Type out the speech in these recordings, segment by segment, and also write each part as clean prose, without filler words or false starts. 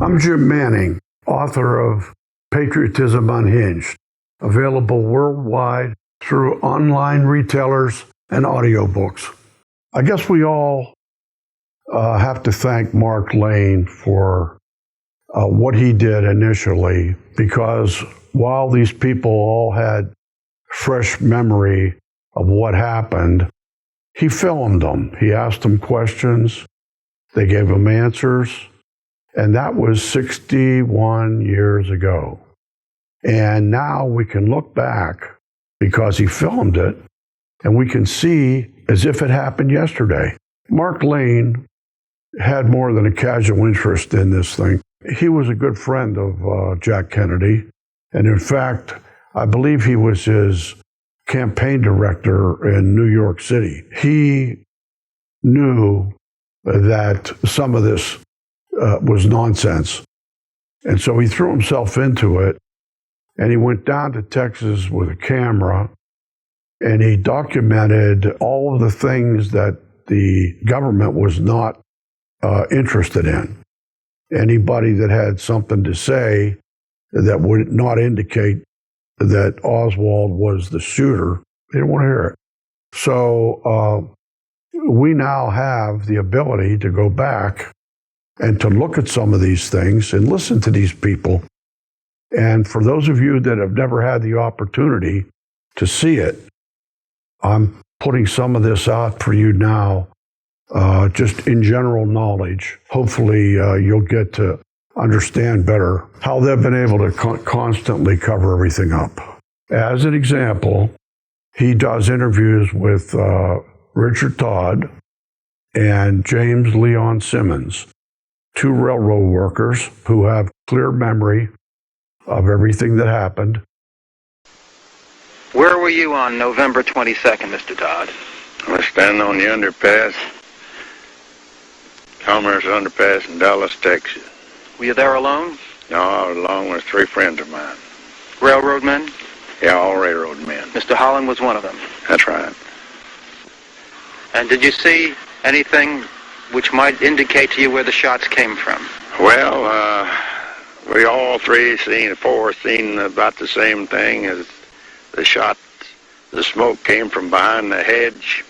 I'm Jim Manning, author of Patriotism, Unhinged, available worldwide through online retailers and audiobooks. I guess we all have to thank Mark Lane for what he did initially, because while these people all had fresh memory of what happened, he filmed them. He asked them questions. They gave him answers. And that was 61 years ago. And now we can look back because he filmed it, and we can see as if it happened yesterday. Mark Lane had more than a casual interest in this thing. He was a good friend of Jack Kennedy. And in fact, I believe he was his campaign director in New York City. He knew that some of this was nonsense. And so he threw himself into it, and he went down to Texas with a camera, and he documented all of the things that the government was not interested in. Anybody that had something to say that would not indicate that Oswald was the shooter, they didn't want to hear it. So we now have the ability to go back and to look at some of these things and listen to these people. And for those of you that have never had the opportunity to see it, I'm putting some of this out for you now, just in general knowledge. Hopefully you'll get to understand better how they've been able to constantly cover everything up. As an example, he does interviews with Richard Dodd and James Leon Simmons, two railroad workers who have clear memory of everything that happened. Where were you on November 22nd, Mr. Dodd? I was standing on the underpass, Commerce Underpass in Dallas, Texas. Were you there alone? No, I was along with three friends of mine. Railroad men? Yeah, all railroad men. Mr. Holland was one of them. That's right. And did you see anything which might indicate to you where the shots came from? Well, we all three seen about the same thing. As the shot, the smoke came from behind the hedge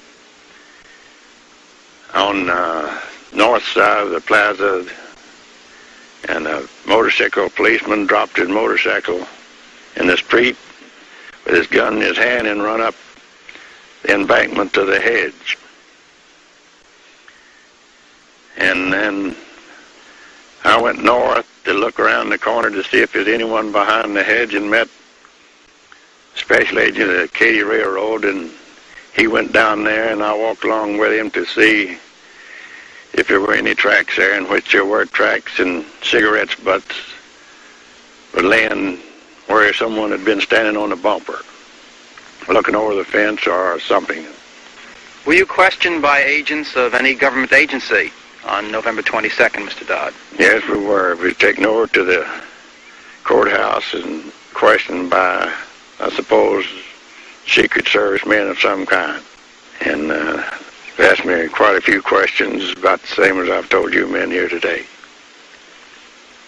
on the north side of the plaza, and a motorcycle policeman dropped his motorcycle in the street with his gun in his hand and run up the embankment to the hedge. And then I went north to look around the corner to see if there's anyone behind the hedge, and met Special Agent of the Katy Railroad, and he went down there, and I walked along with him to see if there were any tracks there, in which there were tracks, and cigarettes butts were laying where someone had been standing on a bumper, looking over the fence or something. Were you questioned by agents of any government agency on November 22nd, Mr. Dodd? Yes, we were. We were taken over to the courthouse and questioned by, I suppose, Secret Service men of some kind. And they asked me quite a few questions, about the same as I've told you men here today.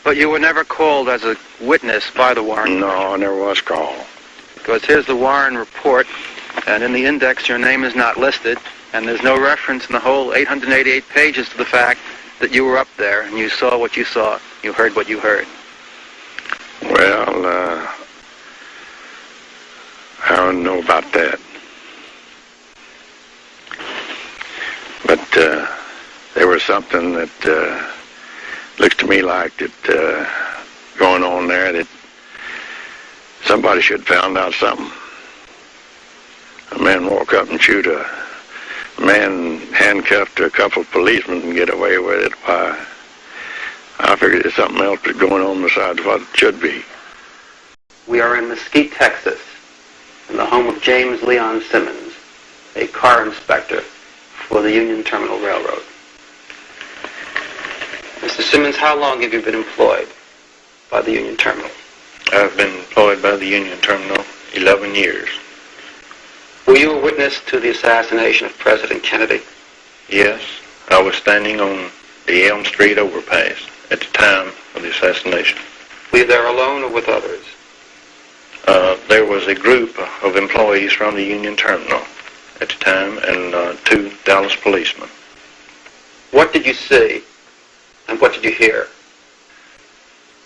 But you were never called as a witness by the Warren? No, I never was called. Because here's the Warren report, and in the index your name is not listed, and there's no reference in the whole 888 pages to the fact that you were up there and you saw what you saw, you heard what you heard. Well, I don't know about that. But there was something that looks to me like that going on there, that somebody should have found out something. A man walk up and shoot a man handcuffed to a couple of policemen and get away with it. Why, I figured there's something else that's going on besides what it should be. We are in Mesquite, Texas, in the home of James Leon Simmons, a car inspector for the Union Terminal Railroad. Mr. Simmons, how long have you been employed by the Union Terminal? I've been employed by the Union Terminal 11 years. Were you a witness to the assassination of President Kennedy? Yes, I was standing on the Elm Street overpass at the time of the assassination. Were you there alone or with others? There was a group of employees from the Union Terminal at the time and 2 Dallas policemen. What did you see and what did you hear?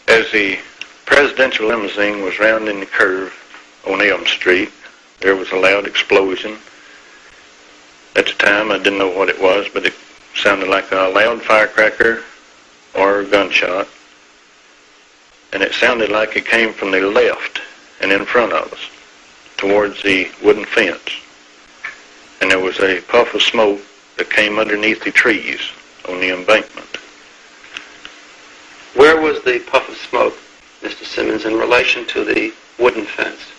As the presidential limousine was rounding the curve on Elm Street, there was a loud explosion. At the time, I didn't know what it was, but it sounded like a loud firecracker or a gunshot. And it sounded like it came from the left and in front of us, towards the wooden fence. And there was a puff of smoke that came underneath the trees on the embankment. Where was the puff of smoke, Mr. Simmons, in relation to the wooden fence?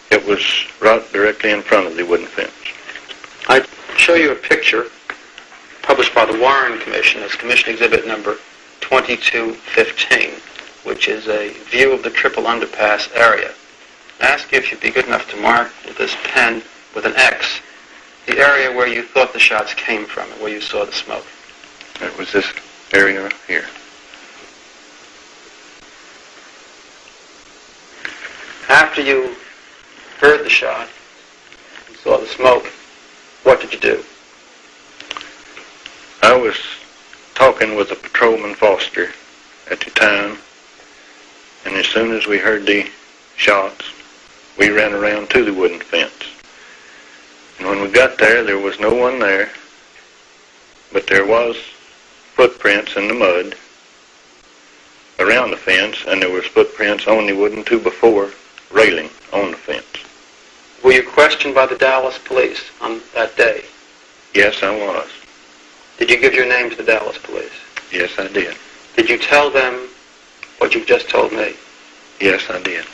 It was right directly in front of the wooden fence. I show you a picture published by the Warren Commission as Commission Exhibit number 2215, which is a view of the Triple Underpass area. I ask you if you'd be good enough to mark with this pen with an X the area where you thought the shots came from and where you saw the smoke. It was this area here. After you heard the shot and saw the smoke, what did you do? I was talking with a patrolman Foster at the time, and as soon as we heard the shots, we ran around to the wooden fence. And when we got there, there was no one there, but there was footprints in the mud around the fence, and there was footprints on the wooden 2x4 railing on the fence. Were you questioned by the Dallas police on that day? Yes, I was. Did you give your name to the Dallas police? Yes, I did. Did you tell them what you've just told me? Yes, I did.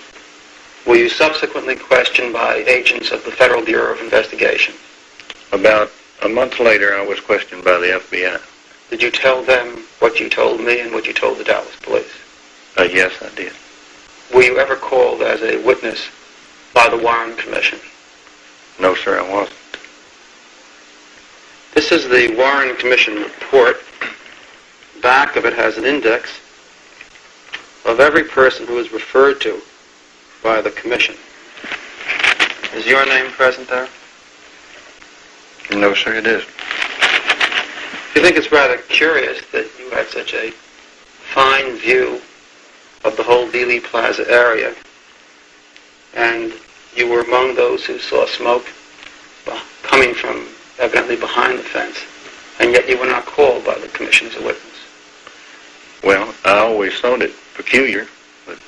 Were you subsequently questioned by agents of the Federal Bureau of Investigation? About a month later, I was questioned by the FBI. Did you tell them what you told me and what you told the Dallas police? Yes, I did. Were you ever called as a witness by the Warren Commission? No, sir, I wasn't. This is the Warren Commission report. Back of it has an index of every person who is referred to by the Commission. Is your name present there? No, sir, it isn't. You think it's rather curious that you had such a fine view of the whole Dealey Plaza area, and you were among those who saw smoke coming from evidently behind the fence, and yet you were not called by the Commission as a witness? Well, I always thought it peculiar, but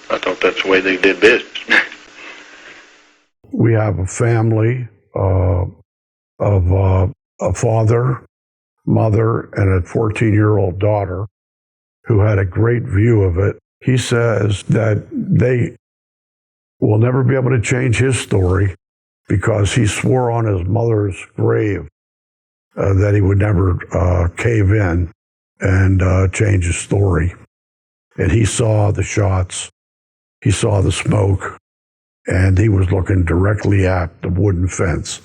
I thought that's the way they did business. We have a family of a father, mother, and a 14-year-old daughter who had a great view of it. He says that they will never be able to change his story because he swore on his mother's grave that he would never cave in and change his story. And he saw the shots, he saw the smoke, and he was looking directly at the wooden fence.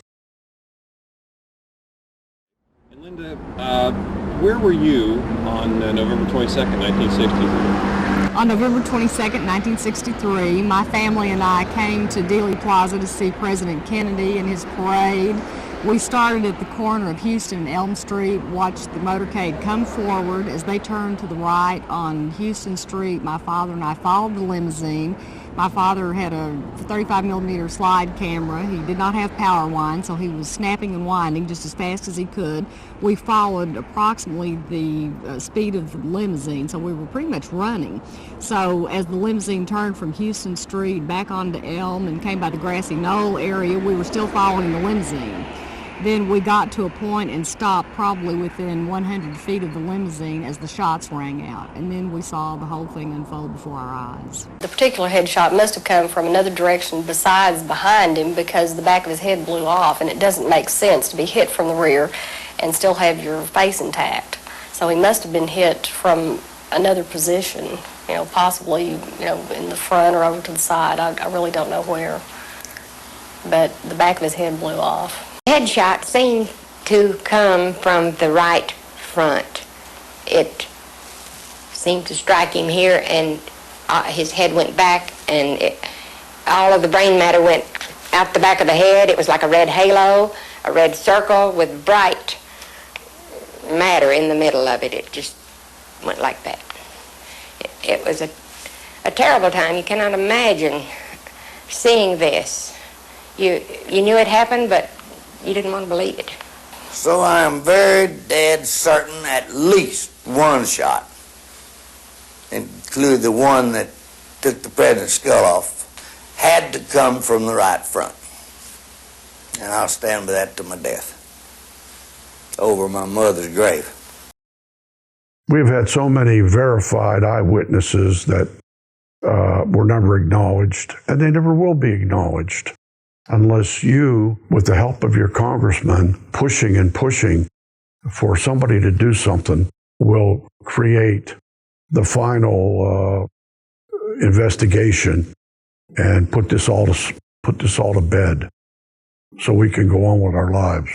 And Linda, where were you on November 22nd, 1963? On November 22nd, 1963, my family and I came to Dealey Plaza to see President Kennedy and his parade. We started at the corner of Houston and Elm Street, watched the motorcade come forward. As they turned to the right on Houston Street, my father and I followed the limousine. My father had a 35mm slide camera. He did not have power wind, so he was snapping and winding just as fast as he could. We followed approximately the speed of the limousine, so we were pretty much running. So as the limousine turned from Houston Street back onto Elm and came by the Grassy Knoll area, we were still following the limousine. Then we got to a point and stopped probably within 100 feet of the limousine as the shots rang out. And then we saw the whole thing unfold before our eyes. The particular headshot must have come from another direction besides behind him because the back of his head blew off, and it doesn't make sense to be hit from the rear and still have your face intact. So he must have been hit from another position, possibly, in the front or over to the side. I really don't know where. But the back of his head blew off. Headshot seemed to come from the right front. It seemed to strike him here, and his head went back, and all of the brain matter went out the back of the head. It was like a red halo, a red circle with bright matter in the middle of it. It just went like that. It was a terrible time. You cannot imagine seeing this. You knew it happened, but you didn't want to believe it. So I am very dead certain at least one shot, including the one that took the president's skull off, had to come from the right front. And I'll stand by that to my death, over my mother's grave. We've had so many verified eyewitnesses that were never acknowledged, and they never will be acknowledged unless you, with the help of your congressman, pushing and pushing for somebody to do something, will create the final investigation and put this all to bed so we can go on with our lives.